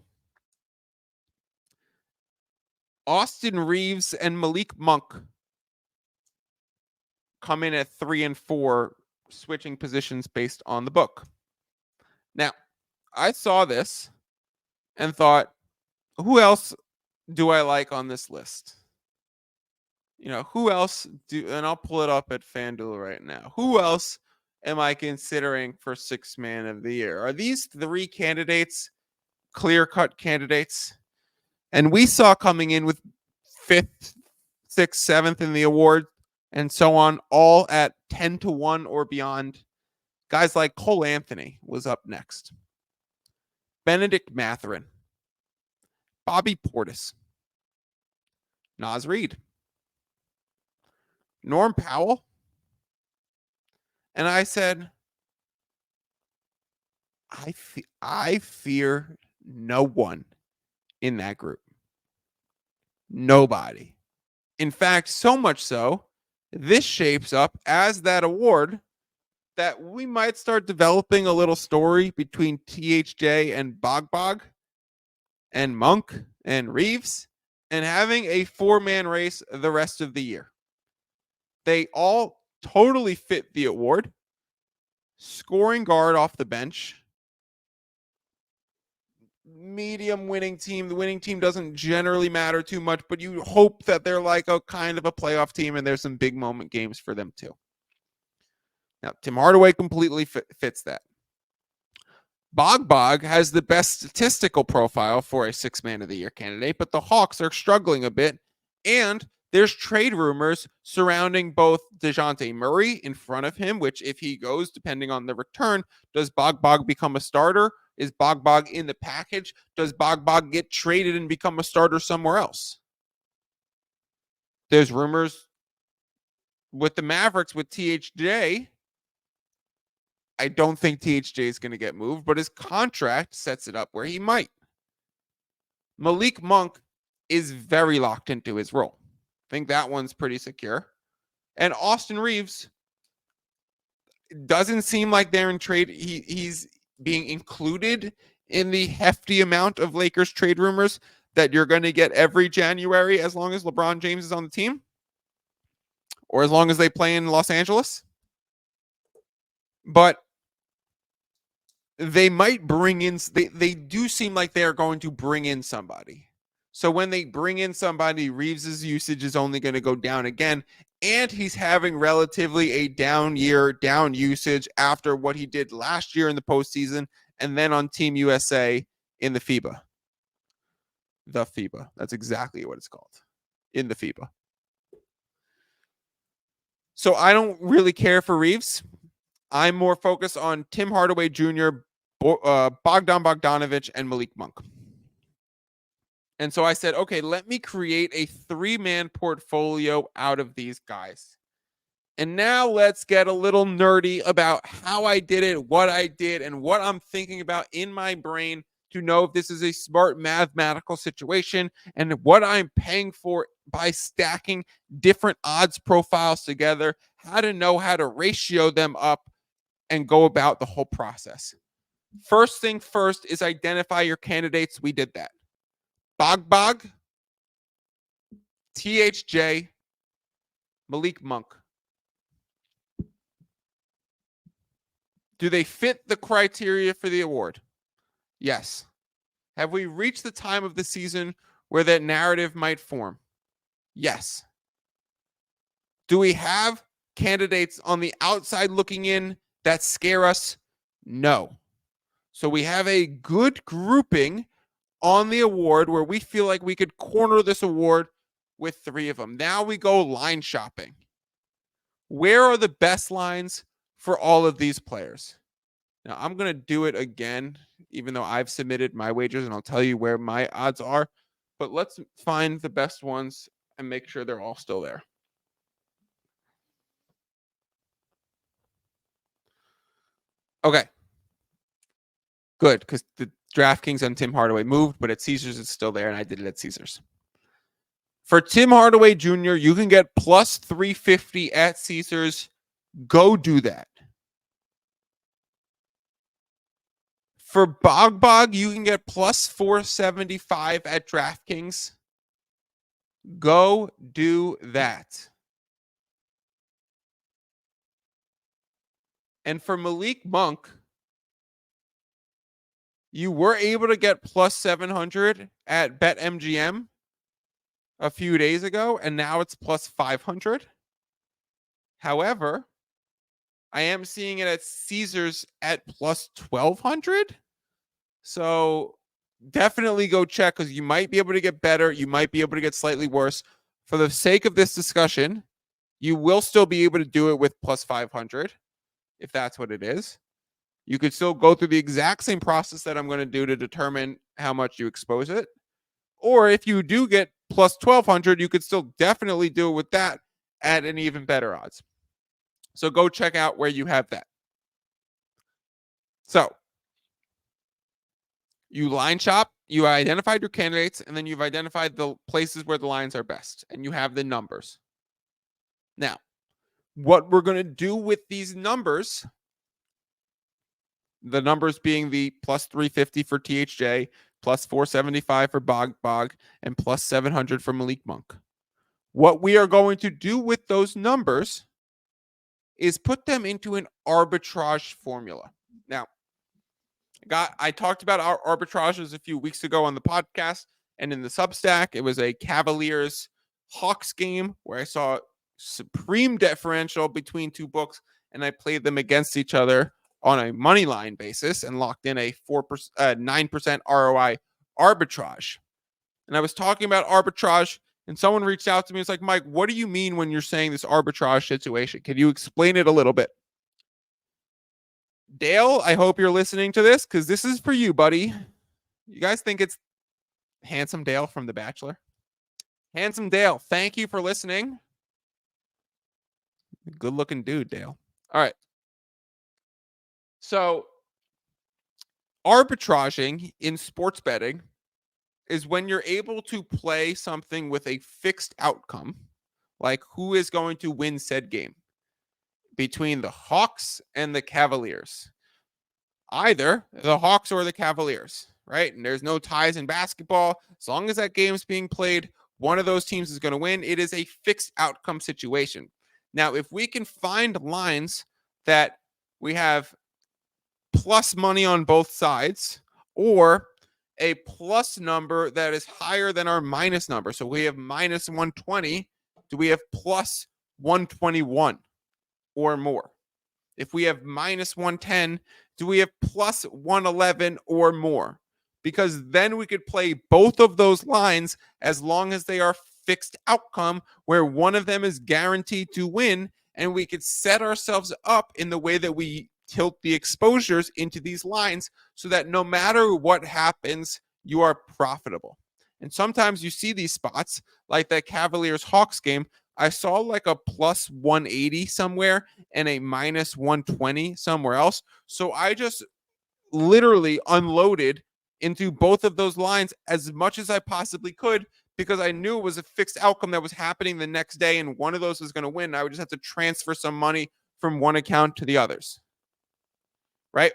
Austin Reeves and Malik Monk come in at 3 and 4, switching positions based on the book. Now, I saw this and thought, who else do I like on this list? Who else and I'll pull it up at FanDuel right now. Who else am I considering for Sixth Man of the Year? Are these 3 candidates clear-cut candidates? And we saw coming in with 5th, 6th, 7th in the award and so on, all at 10-1 or beyond. Guys like Cole Anthony was up next. Benedict Mathurin. Bobby Portis. Naz Reid. Norm Powell. And I said, I fear no one in that group. Nobody. In fact, so much so, this shapes up as that award that we might start developing a little story between THJ and Bog and Monk and Reeves and having a 4-man race the rest of the year. They all totally fit the award. Scoring guard off the bench. medium winning team. The winning team doesn't generally matter too much, but you hope that they're like a kind of a playoff team and there's some big moment games for them too. Now, Tim Hardaway completely fits that. Bog has the best statistical profile for a 6-man of the year candidate, but the Hawks are struggling a bit. And there's trade rumors surrounding both DeJounte Murray in front of him, which if he goes, depending on the return, does Bog become a starter? Is Bog in the package? Does Bog get traded and become a starter somewhere else? There's rumors with the Mavericks with THJ. I don't think THJ is going to get moved, but his contract sets it up where he might. Malik Monk is very locked into his role. I think that one's pretty secure. And Austin Reeves doesn't seem like they're in trade. He's being included in the hefty amount of Lakers trade rumors that you're going to get every January as long as LeBron James is on the team or as long as they play in Los Angeles. But they might bring in, they do seem like they are going to bring in somebody. So when they bring in somebody, Reeves's usage is only going to go down again. And he's having relatively a down year, down usage after what he did last year in the postseason and then on Team USA in the FIBA. The FIBA. That's exactly what it's called. In the FIBA. So I don't really care for Reeves. I'm more focused on Tim Hardaway Jr., Bogdan Bogdanovic, and Malik Monk. And so I said, okay, let me create a 3-man portfolio out of these guys. And now let's get a little nerdy about how I did it, what I did, and what I'm thinking about in my brain to know if this is a smart mathematical situation and what I'm paying for by stacking different odds profiles together, how to know how to ratio them up and go about the whole process. First thing first is identify your candidates. We did that. Bog, THJ, Malik Monk. Do they fit the criteria for the award? Yes. Have we reached the time of the season where that narrative might form? Yes. Do we have candidates on the outside looking in that scare us? No. So we have a good grouping on the award where we feel like we could corner this award with 3 of them. Now we go line shopping. Where are the best lines for all of these players? Now I'm going to do it again, even though I've submitted my wagers and I'll tell you where my odds are, but let's find the best ones and make sure they're all still there. Okay. Good, because the DraftKings on Tim Hardaway moved, but at Caesars it's still there, and I did it at Caesars. For Tim Hardaway Jr., you can get plus 350 at Caesars. Go do that. For Bog, you can get plus 475 at DraftKings. Go do that. And for Malik Monk, you were able to get plus 700 at BetMGM a few days ago, and now it's plus 500. However, I am seeing it at Caesars at plus 1,200. So definitely go check because you might be able to get better. You might be able to get slightly worse. For the sake of this discussion, you will still be able to do it with plus 500 if that's what it is. You could still go through the exact same process that I'm going to do to determine how much you expose it. Or if you do get plus 1,200, you could still definitely do it with that at an even better odds. So go check out where you have that. So you line shop, you identified your candidates, and then you've identified the places where the lines are best, and you have the numbers. Now, what we're going to do with these numbers, the numbers being the plus 350 for THJ, plus 475 for Bog, and plus 700 for Malik Monk. What we are going to do with those numbers is put them into an arbitrage formula. Now, I talked about our arbitrages a few weeks ago on the podcast and in the Substack. It was a Cavaliers Hawks game where I saw supreme differential between two books, and I played them against each other on a money line basis and locked in a 9% ROI arbitrage. And I was talking about arbitrage, and someone reached out to me. It's like, Mike, what do you mean when you're saying this arbitrage situation? Can you explain it a little bit? Dale, I hope you're listening to this because this is for you, buddy. You guys think it's Handsome Dale from The Bachelor? Handsome Dale, thank you for listening. Good looking dude, Dale. All right. So, arbitraging in sports betting is when you're able to play something with a fixed outcome, like who is going to win said game between the Hawks and the Cavaliers. Either the Hawks or the Cavaliers, right? And there's no ties in basketball. As long as that game's being played, one of those teams is going to win. It is a fixed outcome situation. Now, if we can find lines that we have plus money on both sides or a plus number that is higher than our minus number. So we have minus 120. Do we have plus 121 or more? If we have minus 110, do we have plus 111 or more? Because then we could play both of those lines as long as they are fixed outcome where one of them is guaranteed to win, and we could set ourselves up in the way that we tilt the exposures into these lines so that no matter what happens, you are profitable. And sometimes you see these spots like that Cavaliers Hawks game. I saw like a plus 180 somewhere and a minus 120 somewhere else. So I just literally unloaded into both of those lines as much as I possibly could because I knew it was a fixed outcome that was happening the next day and one of those was going to win. I would just have to transfer some money from one account to the others. Right?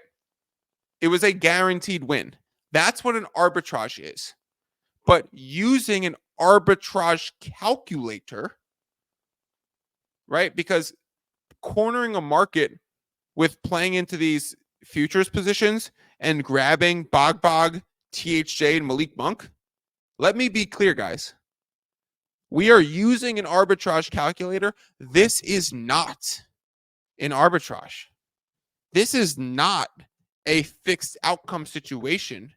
It was a guaranteed win. That's what an arbitrage is. But using an arbitrage calculator, right? Because cornering a market with playing into these futures positions and grabbing Bog, THJ, and Malik Monk, let me be clear, guys. We are using an arbitrage calculator. This is not an arbitrage. This is not a fixed outcome situation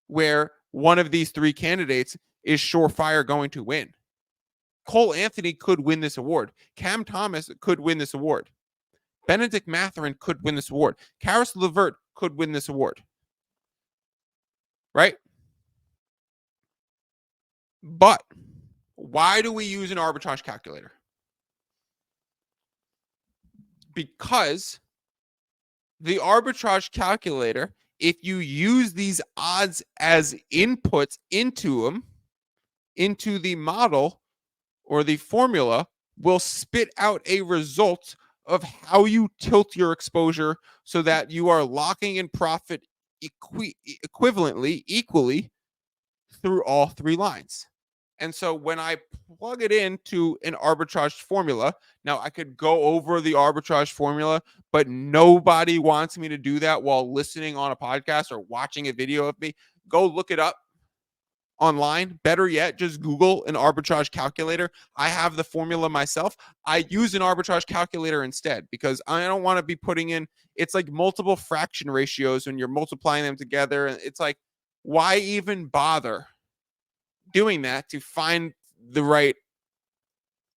where one of these three candidates is surefire going to win. Cole Anthony could win this award. Cam Thomas could win this award. Benedict Mathurin could win this award. Karis LeVert could win this award. Right? But why do we use an arbitrage calculator? Because the arbitrage calculator, if you use these odds as inputs into them, into the model or the formula, will spit out a result of how you tilt your exposure so that you are locking in profit equally through all three lines. And so when I plug it into an arbitrage formula, now I could go over the arbitrage formula, but nobody wants me to do that while listening on a podcast or watching a video of me. Go look it up online. Better yet, just Google an arbitrage calculator. I have the formula myself. I use an arbitrage calculator instead because I don't want to be putting in, it's like multiple fraction ratios when you're multiplying them together. And it's like, why even bother doing that to find the right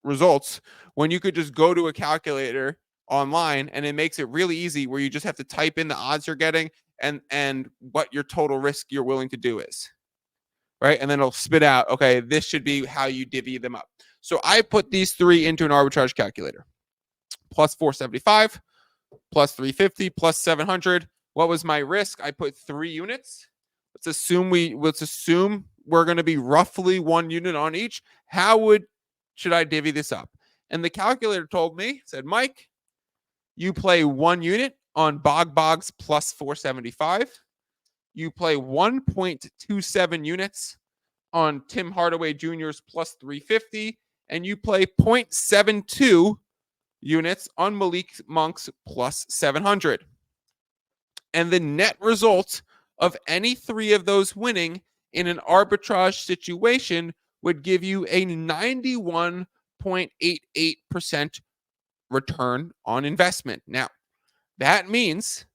results when you could just go to a calculator online and it makes it really easy where you just have to type in the odds you're getting and what your total risk you're willing to do is. Right? And then it'll spit out, okay, this should be how you divvy them up. So I put these three into an arbitrage calculator. Plus 475, plus 350, plus 700. What was my risk? I put 3 units. Let's assume we're going to be roughly 1 unit on each. Should I divvy this up? And the calculator told me, said, Mike, you play 1 unit on Bog's plus 475. You play 1.27 units on Tim Hardaway Jr.'s plus 350. And you play 0.72 units on Malik Monk's plus 700. And the net result of any three of those winning in an arbitrage situation would give you a 91.88% return on investment. Now, that means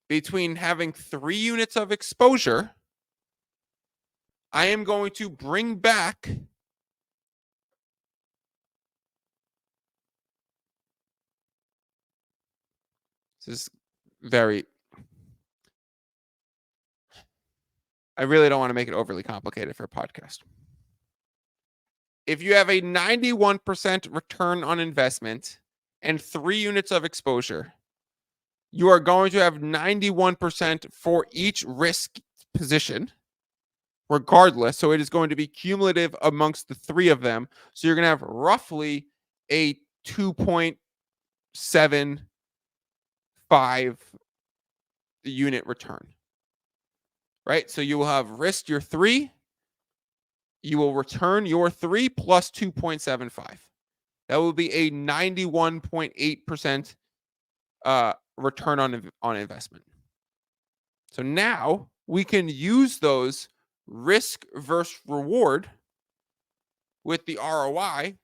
between having 3 units of exposure, I am going to bring back this is very I really don't want to make it overly complicated for a podcast. If you have a 91% return on investment and 3 units of exposure, you are going to have 91% for each risk position, regardless. So it is going to be cumulative amongst the 3 of them. So you're going to have roughly a 2.75 unit return, right? So you will have risked your 3. You will return your 3 plus 2.75. That will be a 91.8% return on investment. So now we can use those risk versus reward with the ROI,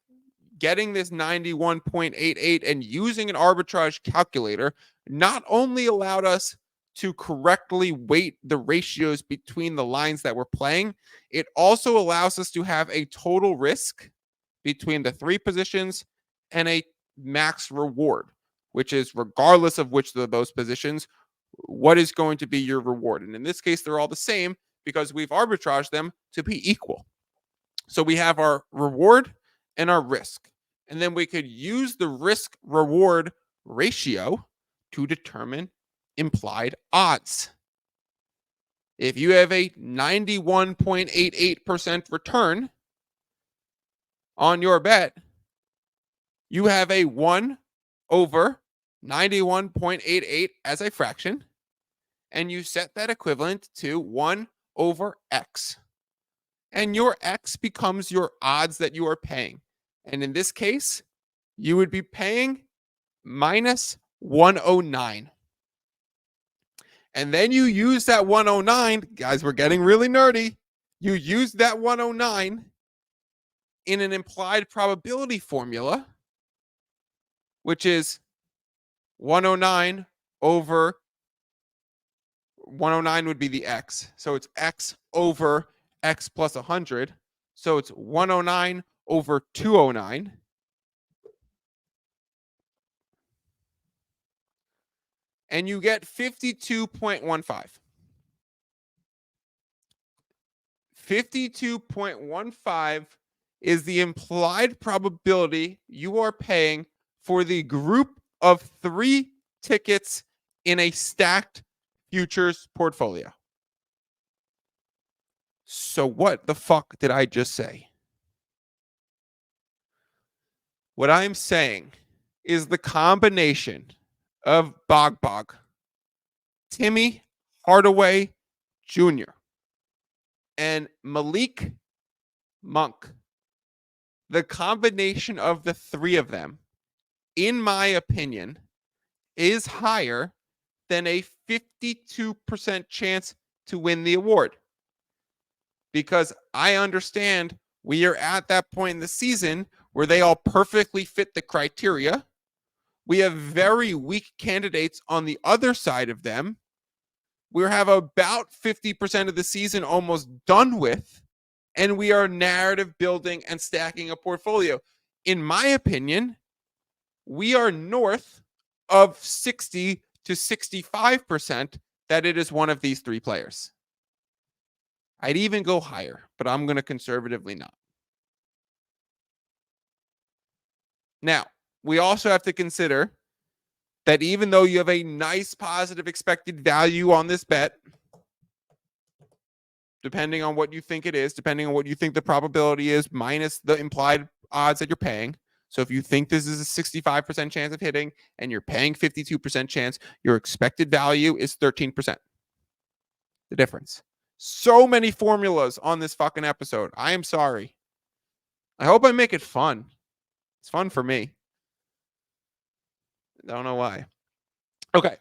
getting this 91.88 and using an arbitrage calculator not only allowed us to correctly weight the ratios between the lines that we're playing, it also allows us to have a total risk between the 3 positions and a max reward, which is regardless of which of those positions, what is going to be your reward. And in this case, they're all the same because we've arbitraged them to be equal. So we have our reward and our risk. And then we could use the risk reward ratio to determine implied odds. If you have a 91.88% return on your bet, you have a 1 over 91.88 as a fraction, and you set that equivalent to 1 over X. And your X becomes your odds that you are paying. And in this case, you would be paying minus 109. And then you use that 109, guys, we're getting really nerdy. You use that 109 in an implied probability formula, which is 109 over 109 would be the X. So it's X over X plus 100. So it's 109 over 209. And you get 52.15. 52.15 is the implied probability you are paying for the group of 3 tickets in a stacked futures portfolio. So what the fuck did I just say? What I'm saying is the combination of Bog, Timmy Hardaway Jr., and Malik Monk. The combination of the 3 of them, in my opinion, is higher than a 52% chance to win the award. Because I understand we are at that point in the season where they all perfectly fit the criteria. We have very weak candidates on the other side of them. We have about 50% of the season almost done with, and we are narrative building and stacking a portfolio. In my opinion, we are north of 60 to 65% that it is one of these 3 players. I'd even go higher, but I'm going to conservatively not. Now, we also have to consider that even though you have a nice positive expected value on this bet, depending on what you think it is, depending on what you think the probability is, minus the implied odds that you're paying. So if you think this is a 65% chance of hitting and you're paying 52% chance, your expected value is 13%. The difference. So many formulas on this fucking episode. I am sorry. I hope I make it fun. It's fun for me. I don't know why. Okay.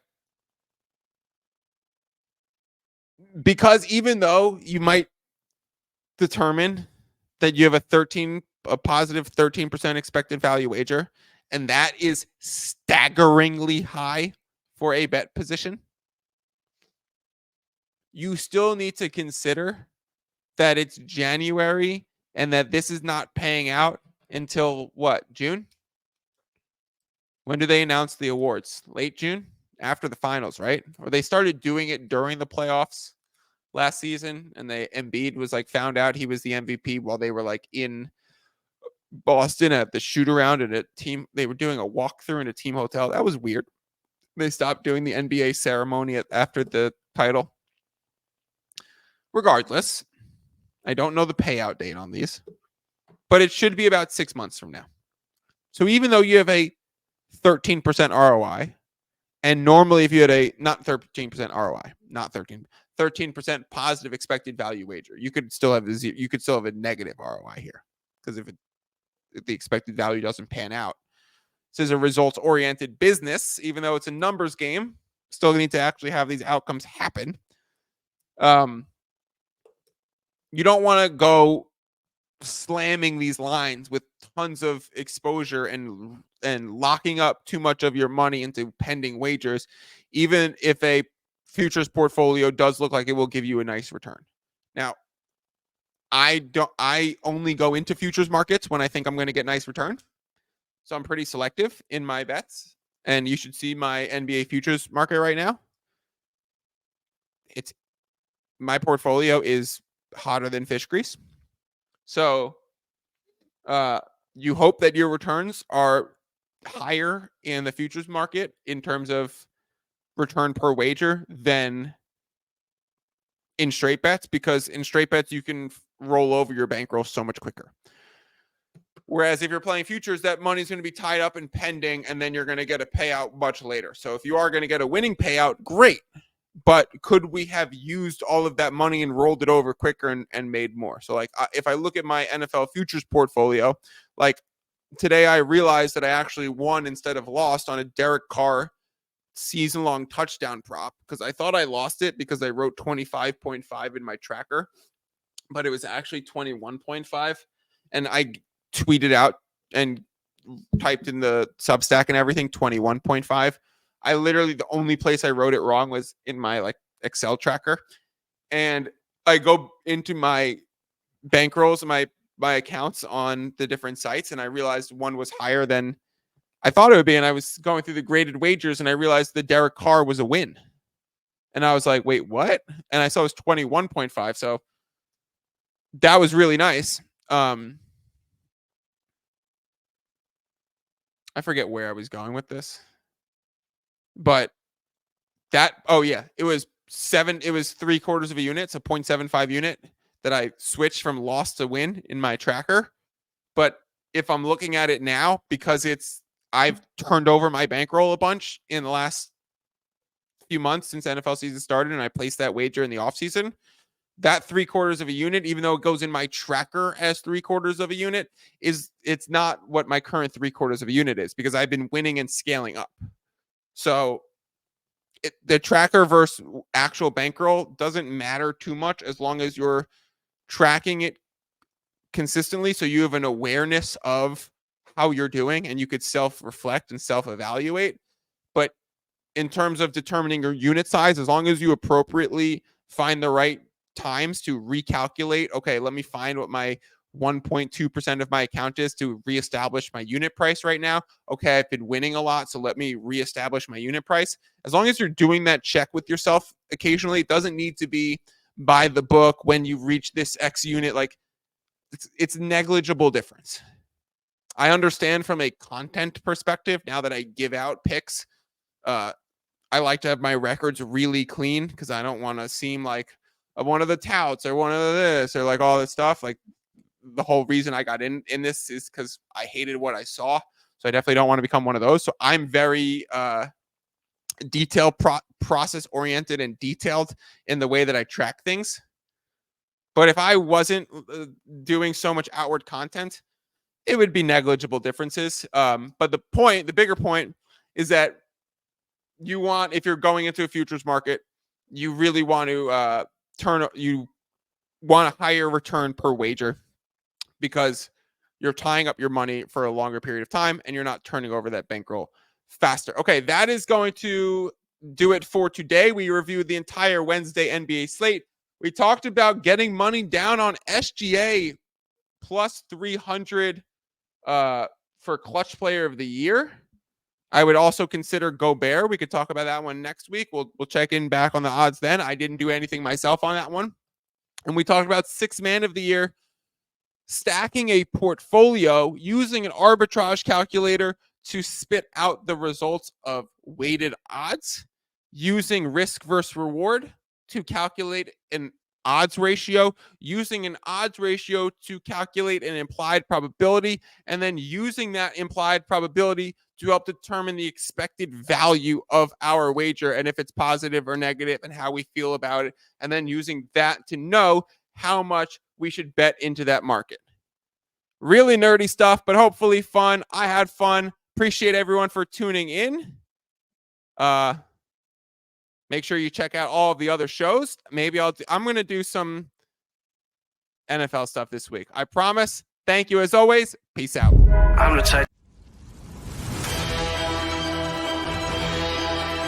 because even though you might determine that you have a positive 13% expected value wager, and that is staggeringly high for a bet position, you still need to consider that it's January and that this is not paying out until what, June? When do they announce the awards? Late June? After the finals, right? Or they started doing it during the playoffs last season, and Embiid was like found out he was the MVP while they were like in Boston at the shoot around at a team. They were doing a walkthrough in a team hotel. That was weird. They stopped doing the NBA ceremony after the title. Regardless, I don't know the payout date on these, but it should be about 6 months from now. So even though you have a 13% ROI, and normally if you had a not 13% ROI, not 13% positive expected value wager, you could still have a negative ROI here, because if the expected value doesn't pan out. This is a results-oriented business, even though it's a numbers game. Still need to actually have these outcomes happen. You don't want to go slamming these lines with tons of exposure and locking up too much of your money into pending wagers, even if a futures portfolio does look like it will give you a nice return. Now, I only go into futures markets when I think I'm going to get nice return. So I'm pretty selective in my bets, and you should see my NBA futures market right now. My portfolio is hotter than fish grease. So you hope that your returns are higher in the futures market in terms of return per wager than in straight bets, because in straight bets you can roll over your bankroll so much quicker. Whereas if you're playing futures, that money's going to be tied up and pending, and then you're going to get a payout much later. So if you are going to get a winning payout, great. But could we have used all of that money and rolled it over quicker and made more? So like if I look at my NFL futures portfolio, like today I realized that I actually won instead of lost on a Derek Carr season-long touchdown prop, because I thought I lost it because I wrote 25.5 in my tracker, but it was actually 21.5. And I tweeted out and typed in the Substack and everything 21.5. I literally, the only place I wrote it wrong was in my like Excel tracker. And I go into my bankrolls and my accounts on the different sites, and I realized one was higher than I thought it would be. And I was going through the graded wagers, and I realized the Derek Carr was a win. And I was like, wait, what? And I saw it was 21.5. So that was really nice. I forget where I was going with this, but it was 3/4 of a unit, so 0.75 unit that I switched from loss to win in my tracker. But if I'm looking at it now, because I've turned over my bankroll a bunch in the last few months since NFL season started, and I placed that wager in the offseason, that 3/4 of a unit, even though it goes in my tracker as 3/4 of a unit, it's not what my current 3/4 of a unit is, because I've been winning and scaling up. So the tracker versus actual bankroll doesn't matter too much as long as you're tracking it consistently, so you have an awareness of how you're doing and you could self-reflect and self-evaluate. But in terms of determining your unit size, as long as you appropriately find the right times to recalculate, okay, let me find what my 1.2% of my account is to reestablish my unit price right now. Okay, I've been winning a lot, so let me reestablish my unit price. As long as you're doing that check with yourself occasionally, it doesn't need to be by the book when you reach this X unit. Like it's negligible difference. I understand from a content perspective, now that I give out picks, I like to have my records really clean, because I don't want to seem like one of the touts or one of this or like all this stuff. Like the whole reason I got in this is because I hated what I saw. So I definitely don't want to become one of those. So I'm very process oriented and detailed in the way that I track things. But if I wasn't doing so much outward content, it would be negligible differences. But the bigger point is that if you're going into a futures market, you really want to want a higher return per wager because you're tying up your money for a longer period of time and you're not turning over that bankroll faster. Okay, that is going to do it for today. We reviewed the entire Wednesday NBA slate. We talked about getting money down on SGA plus 300 for clutch player of the year. I would also consider Gobert. We could talk about that one next week. We'll check in back on the odds then. I didn't do anything myself on that one. And we talked about sixth man of the year, stacking a portfolio using an arbitrage calculator to spit out the results of weighted odds, using risk versus reward to calculate an odds ratio, using an odds ratio to calculate an implied probability, and then using that implied probability to help determine the expected value of our wager and if it's positive or negative and how we feel about it, and then using that to know how much we should bet into that market. Really nerdy stuff, but hopefully fun. I had fun. Appreciate everyone for tuning in. Make sure you check out all of the other shows. Maybe I'm going to do some NFL stuff this week. I promise. Thank you as always. Peace out. I'm the type.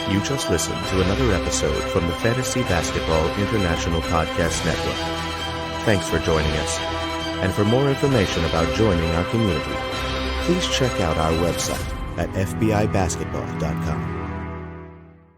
You just listened to another episode from the Fantasy Basketball International Podcast Network. Thanks for joining us. And for more information about joining our community, please check out our website at fbibasketball.com.